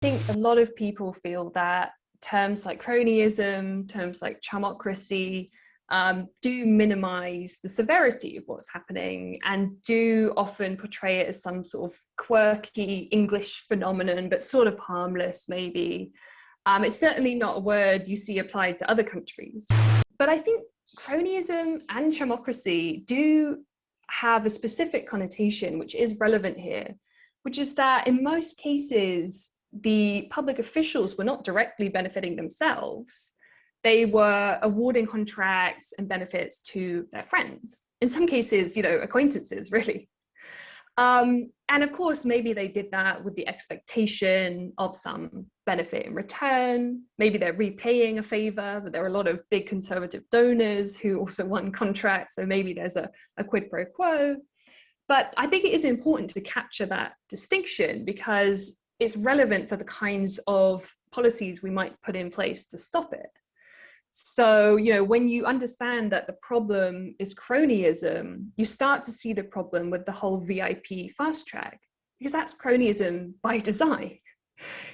think a lot of people feel that terms like cronyism, terms like chamocracy, do minimize the severity of what's happening and do often portray it as some sort of quirky English phenomenon, but sort of harmless maybe. It's certainly not a word you see applied to other countries. But I think cronyism and chamocracy do have a specific connotation which is relevant here, which is that in most cases, the public officials were not directly benefiting themselves. They were awarding contracts and benefits to their friends. In some cases, acquaintances, really. And of course, maybe they did that with the expectation of some benefit in return. Maybe they're repaying a favor, but there are a lot of big conservative donors who also won contracts. So maybe there's a quid pro quo. But I think it is important to capture that distinction because it's relevant for the kinds of policies we might put in place to stop it. So, when you understand that the problem is cronyism, you start to see the problem with the whole VIP fast track, because that's cronyism by design.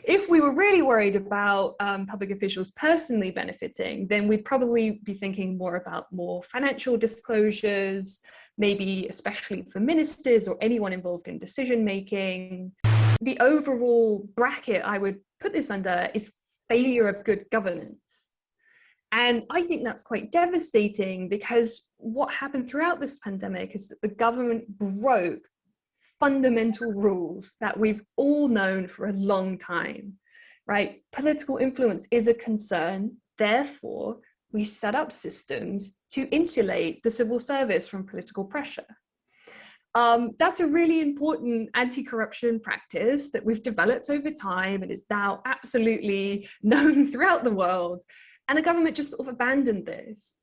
If we were really worried about public officials personally benefiting, then we'd probably be thinking more about more financial disclosures, maybe especially for ministers or anyone involved in decision making. The overall bracket I would put this under is failure of good governance. And I think that's quite devastating because what happened throughout this pandemic is that the government broke fundamental rules that we've all known for a long time, right? Political influence is a concern. Therefore, we set up systems to insulate the civil service from political pressure. That's a really important anti-corruption practice that we've developed over time and is now absolutely known throughout the world. And the government just sort of abandoned this.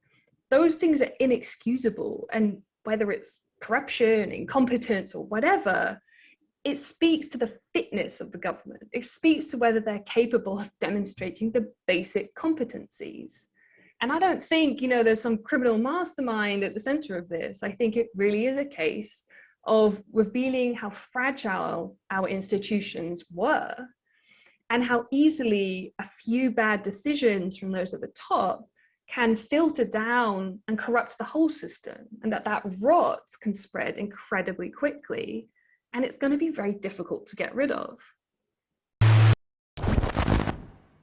Those things are inexcusable. And whether it's corruption, incompetence, or whatever, it speaks to the fitness of the government. It speaks to whether they're capable of demonstrating the basic competencies. And I don't think, there's some criminal mastermind at the center of this. I think it really is a case of revealing how fragile our institutions were and how easily a few bad decisions from those at the top can filter down and corrupt the whole system, and that rot can spread incredibly quickly, and it's going to be very difficult to get rid of.